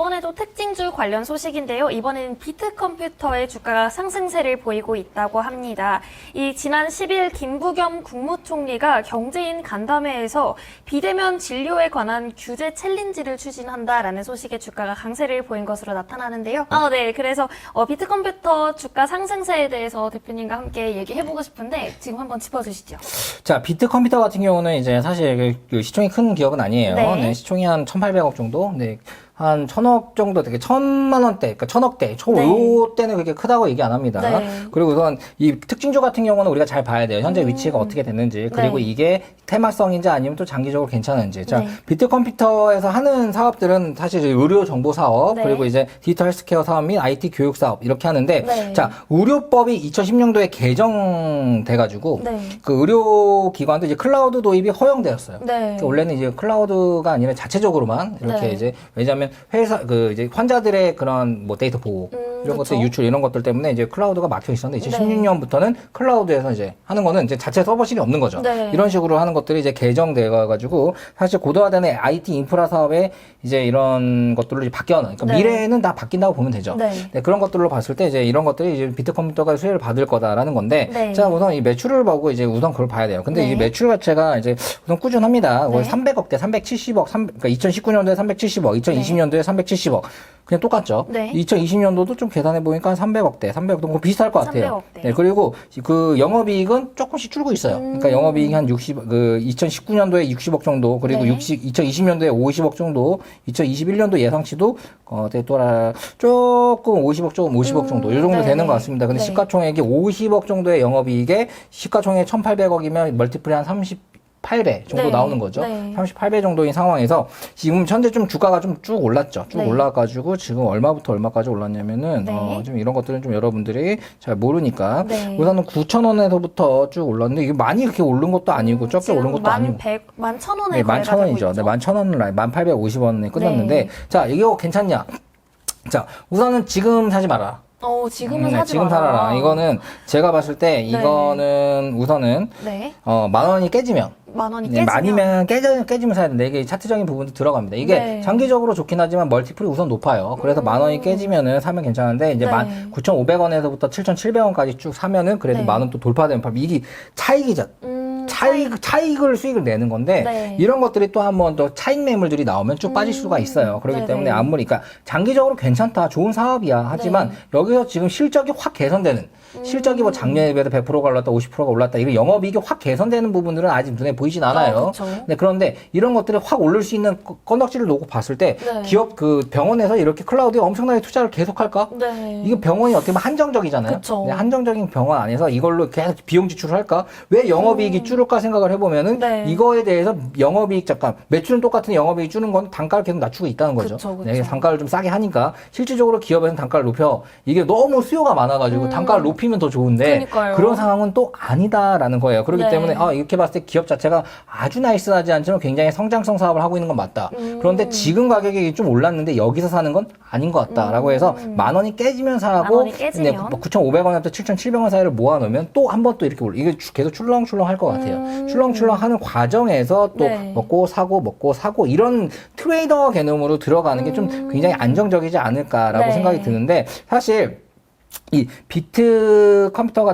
이번에도 특징주 관련 소식인데요. 이번에는 비트컴퓨터의 주가가 상승세를 보이고 있다고 합니다. 이 지난 10일 김부겸 국무총리가 경제인 간담회에서 비대면 진료에 관한 규제 챌린지를 추진한다라는 소식에 주가가 강세를 보인 것으로 나타나는데요. 네. 그래서 비트컴퓨터 주가 상승세에 대해서 대표님과 함께 얘기해보고 싶은데 지금 한번 짚어주시죠. 자, 비트컴퓨터 같은 경우는 이제 사실 그 시총이 큰 기업은 아니에요. 네. 시총이 한 1,800억 정도? 네. 한 1,000억 정도 되게 1,000만 원대, 그러니까 1,000억대, 요때는 그렇게 크다고 얘기 안 합니다. 네. 그리고 우선 이 특징주 같은 경우는 우리가 잘 봐야 돼요. 현재 위치가 어떻게 됐는지, 그리고 네. 이게 테마성인지 아니면 또 장기적으로 괜찮은지. 자, 네. 비트컴퓨터에서 하는 사업들은 사실 의료 정보 사업, 네. 그리고 이제 디지털 헬스케어 사업 및 IT 교육 사업 이렇게 하는데, 네. 자, 의료법이 2010년도에 개정돼가지고 네. 그 의료 기관도 이제 클라우드 도입이 허용되었어요. 네. 그러니까 원래는 이제 클라우드가 아니라 자체적으로만 이렇게 네. 이제 왜냐하면 회사 이제 환자들의 그런 뭐 데이터 보호 이런 그쵸. 것들 유출 이런 것들 때문에 이제 클라우드가 막혀 있었는데 2016년부터는 클라우드에서 이제 하는 거는 이제 자체 서버실이 없는 거죠. 네. 이런 식으로 하는 것들이 이제 개정되어 가지고 사실 고도화되는 IT 인프라 사업에 이제 이런 것들로 이제 바뀌어는 그러니까 네. 미래에는 다 바뀐다고 보면 되죠. 네. 네, 그런 것들로 봤을 때 이제 이런 것들이 이제 비트컴퓨터가 수혜를 받을 거다라는 건데 네. 자 우선 이 매출을 보고 이제 우선 그걸 봐야 돼요. 근데 네. 이 매출 자체가 이제 우선 꾸준합니다. 네. 300억대, 370억, 그러니까 2019년도에 370억, 2020년도에 370억. 그냥 똑같죠. 네. 2020년도도 좀 계산해 보니까 300억대, 300억대 뭐 비슷할 것 같아요. 300억대. 네, 그리고 그 영업이익은 조금씩 줄고 있어요. 그러니까 영업이익이 한 2019년도에 60억 정도, 그리고 네. 2020년도에 50억 정도, 2021년도 예상치도 조금 50억 조금 50억 정도, 이 정도 네. 되는 것 같습니다. 근데 네. 시가총액이 50억 정도의 영업이익에 시가총액 1,800억이면 멀티플이 한 38배 정도 네. 나오는 거죠. 네. 38배 정도인 상황에서 지금 현재 좀 주가가 좀 쭉 올랐죠. 쭉 네. 올라가지고 지금 얼마부터 얼마까지 올랐냐면은 네. 좀 이런 것들은 좀 여러분들이 잘 모르니까 네. 우선은 9,000원에서부터 쭉 올랐는데 이게 많이 그렇게 오른 것도 아니고 적게 오른 것도 아니고 11,000원에 네, 11,000원이죠. 네, 11,000원 라인 1,850원에 끝났는데 네. 자, 이거 괜찮냐? 자, 우선은 지금 사지 마라. 지금은 네, 사지 지금 마라. 살아라. 이거는 제가 봤을 때 이거는 우선은 네. 10,000원이 깨지면 10,000원이 네, 깨지면 많이면 깨지면 사야 되는데 이게 차트적인 부분도 들어갑니다. 이게 네. 장기적으로 좋긴 하지만 멀티플이 우선 높아요. 그래서 10,000원이 깨지면은 사면 괜찮은데 이제 네. 9,500원에서부터 7,700원까지 쭉 사면은 그래도 네. 10,000원 또 돌파되면 이게 차익이죠. 차익을 수익을 내는 건데 네. 이런 것들이 또 한번 또 차익 매물들이 나오면 쭉 빠질 수가 있어요. 그렇기 네네. 때문에 아무리 그러니까 장기적으로 괜찮다, 좋은 사업이야. 하지만 여기서 지금 실적이 확 개선되는 실적이 뭐 작년에 비해서 100%가 올랐다, 50%가 올랐다. 이런 영업이익이 확 개선되는 부분들은 아직 눈에 보이진 않아요. 그쵸. 네, 그런데 이런 것들이 확 오를 수 있는 건덕지를 놓고 봤을 때 네. 기업 그 병원에서 이렇게 클라우드에 엄청나게 투자를 계속할까? 네. 이게 병원이 어떻게 보면 한정적이잖아요. 그쵸. 네, 한정적인 병원 안에서 이걸로 계속 비용 지출을 할까? 왜 영업이익이 줄을까 생각을 해보면은 네. 이거에 대해서 영업이익 잠깐 매출은 똑같은 영업이익 주는 건 단가를 계속 낮추고 있다는 거죠. 그쵸. 네, 단가를 좀 싸게 하니까 실질적으로 기업에서는 단가를 높여 이게 너무 수요가 많아가지고 단가를 높이면 더 좋은데 그러니까요. 그런 상황은 또 아니다라는 거예요. 그렇기 네. 때문에 이렇게 봤을 때 기업 자체가 아주 나이스하지 않지만 굉장히 성장성 사업을 하고 있는 건 맞다. 그런데 지금 가격이 좀 올랐는데 여기서 사는 건 아닌 것 같다라고 해서 10,000원이 깨지면 사고 10,000원이 깨지면. 9,500원부터 7,700원 사이를 모아놓으면 또 한 번 또 이렇게 이게 계속 출렁출렁 할 것 같아요. 출렁출렁 하는 과정에서 또 네. 먹고 사고 이런 트레이더 개념으로 들어가는 게 좀 굉장히 안정적이지 않을까라고 네. 생각이 드는데 사실 이 비트컴퓨터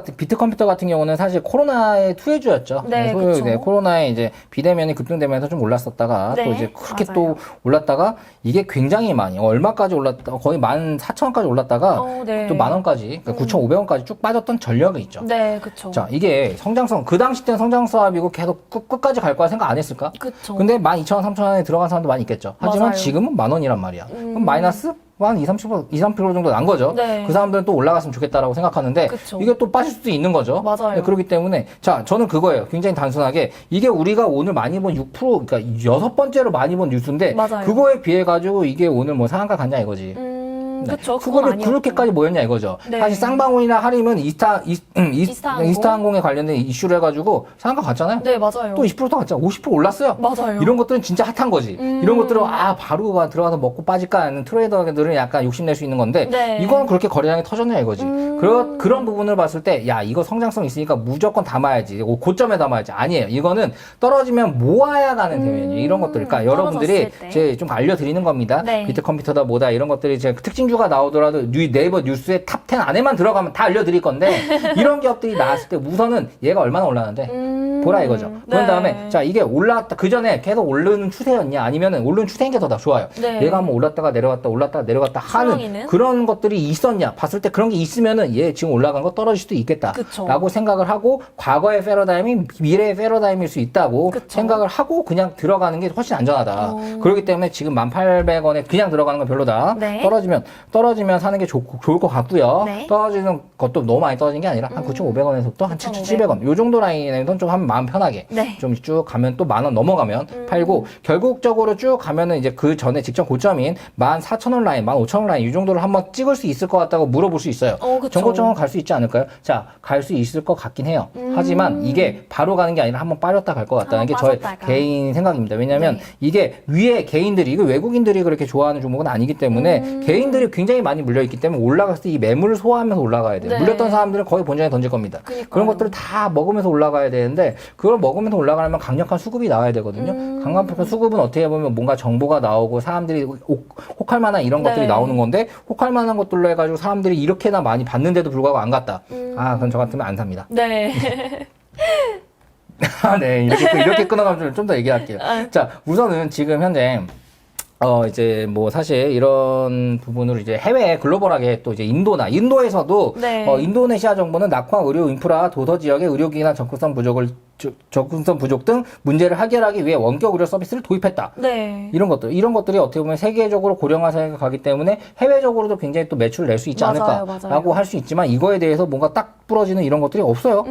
같은 경우는 사실 코로나의 투해주였죠. 네, 그쵸. 코로나에 이제 비대면이 급등되면서 좀 올랐었다가 네, 또 이제 그렇게 맞아요. 또 올랐다가 이게 굉장히 많이 얼마까지 올랐다 거의 14,000원까지 올랐다가 네. 또 10,000원까지 그러니까 9,500원까지 쭉 빠졌던 전력이 있죠. 네, 그쵸. 자, 이게 성장성 그 당시 때는 성장성 사업이고 계속 끝까지 갈 거야 생각 안 했을까? 그쵸. 근데 12,000원, 3,000원에 들어간 사람도 많이 있겠죠. 하지만 맞아요. 지금은 10,000원이란 말이야. 그럼 마이너스 한 30% 정도 난 거죠. 네. 그 사람들은 또 올라갔으면 좋겠다라고 생각하는데 그쵸. 이게 또 빠질 수도 있는 거죠. 맞아요. 네, 그렇기 때문에 자, 저는 그거예요. 굉장히 단순하게 이게 우리가 오늘 많이 본 6% 그러니까 6번째로 많이 본 뉴스인데 맞아요. 그거에 비해 가지고 이게 오늘 뭐 상한가 갔냐 이거지. 그쵸. 그건 수급이 아니었고. 그렇게까지 모였냐 이거죠. 네. 사실 쌍방울이나 하림은 이스타항공에 관련된 이슈를 해가지고 상한가 갔잖아요. 네, 맞아요. 또 20%더 갔잖아요. 50% 올랐어요. 맞아요. 이런 것들은 진짜 핫한 거지. 이런 것들은 바로 들어가서 먹고 빠질까 하는 트레이더들은 약간 욕심낼 수 있는 건데 네. 이거는 그렇게 거래량이 터졌냐 이거지. 그런 부분을 봤을 때 야 이거 성장성 있으니까 무조건 담아야지. 고점에 담아야지. 아니에요. 이거는 떨어지면 모아야 가는 대면이 이런 것들. 그러니까 여러분들이 떨어졌을 때. 제 좀 알려드리는 겁니다. 네. 비트컴퓨터다 뭐다 이런 것들이 제 특징주가 나오더라도 네이버 뉴스의 탑 10 안에만 들어가면 다 알려드릴 건데 이런 기업들이 나왔을 때 우선은 얘가 얼마나 올랐는데 보라 이거죠. 그런 네. 다음에 자 이게 올랐다 그 전에 계속 오르는 추세였냐 아니면은 오르는 추세인 게 더 좋아요. 네. 얘가 한번 올랐다가 내려갔다 하는 상황이는? 그런 것들이 있었냐 봤을 때 그런 게 있으면은 얘 지금 올라간 거 떨어질 수도 있겠다라고 생각을 하고 과거의 패러다임이 미래의 패러다임일 수 있다고 그쵸. 생각을 하고 그냥 들어가는 게 훨씬 안전하다. 그렇기 때문에 지금 1,800원에 그냥 들어가는 건 별로다. 네. 떨어지면 사는 게 좋을 것 같고요. 네. 떨어지는 것도 너무 많이 떨어진 게 아니라 한 9,500원에서부터 한 7,700원 요 정도 라인에는 좀 하면 마음 편하게 네. 좀 쭉 가면 또 10,000원 넘어가면 팔고 결국적으로 쭉 가면은 이제 그 전에 직전 고점인 14,000원 라인, 15,000원 라인 이 정도를 한번 찍을 수 있을 것 같다고 물어볼 수 있어요. 그쵸. 전고점은 갈 수 있지 않을까요? 자, 갈 수 있을 것 같긴 해요. 하지만 이게 바로 가는 게 아니라 한번 빠졌다 갈 것 같다는 게 저의 빠졌다가. 개인 생각입니다. 왜냐하면 네. 이게 위에 개인들이 이거 외국인들이 그렇게 좋아하는 종목은 아니기 때문에 개인들이 굉장히 많이 물려있기 때문에 올라갔을 때 이 매물을 소화하면서 올라가야 돼요. 네. 물렸던 사람들은 거의 본전에 던질 겁니다. 그러니까요. 그런 것들을 다 먹으면서 올라가야 되는데 그걸 먹으면서 올라가려면 강력한 수급이 나와야 되거든요. 강력한 수급은 어떻게 보면 뭔가 정보가 나오고 사람들이 혹할 만한 이런 네. 것들이 나오는 건데 혹할 만한 것들로 해가지고 사람들이 이렇게나 많이 봤는데도 불구하고 안 갔다. 그건 저 같으면 안 삽니다. 네. 네, 이렇게 끊어가면 좀 더 얘기할게요. 자, 우선은 지금 현재, 이제 뭐 사실 이런 부분을 이제 해외 글로벌하게 또 이제 인도에서도 네. 인도네시아 정부는 낙후한 의료 인프라 도서 지역의 의료기기나 접근성 부족 등 문제를 해결하기 위해 원격 의료 서비스를 도입했다. 네. 이런 것들이 어떻게 보면 세계적으로 고령화 사회가 가기 때문에 해외적으로도 굉장히 또 매출을 낼 수 있지 맞아요. 않을까라고 할 수 있지만 이거에 대해서 뭔가 딱 부러지는 이런 것들이 없어요.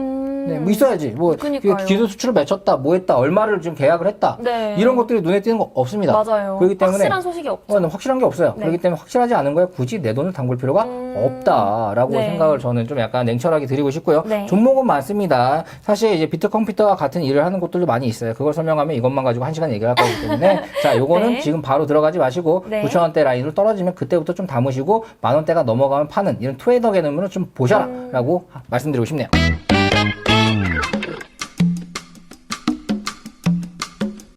네, 뭐 있어야지. 뭐 그러니까요. 기술 수출을 맺혔다, 뭐 했다, 얼마를 지금 계약을 했다. 네. 이런 것들이 눈에 띄는 거 없습니다. 맞아요. 그렇기 때문에 확실한 소식이 없죠. 확실한 게 없어요. 네. 그렇기 때문에 확실하지 않은 거에 굳이 내 돈을 담글 필요가 없다라고 네. 생각을 저는 좀 약간 냉철하게 드리고 싶고요. 네. 종목은 많습니다. 사실 이제 비트컴퓨터와 같은 일을 하는 곳들도 많이 있어요. 그걸 설명하면 이것만 가지고 1시간 얘기할 거기 때문에 자, 요거는 네. 지금 바로 들어가지 마시고 네. 9,000원대 라인으로 떨어지면 그때부터 좀 담으시고 10,000원대가 넘어가면 파는 이런 트레이더 개념으로 좀 보셔라라고 말씀드리고 싶네요.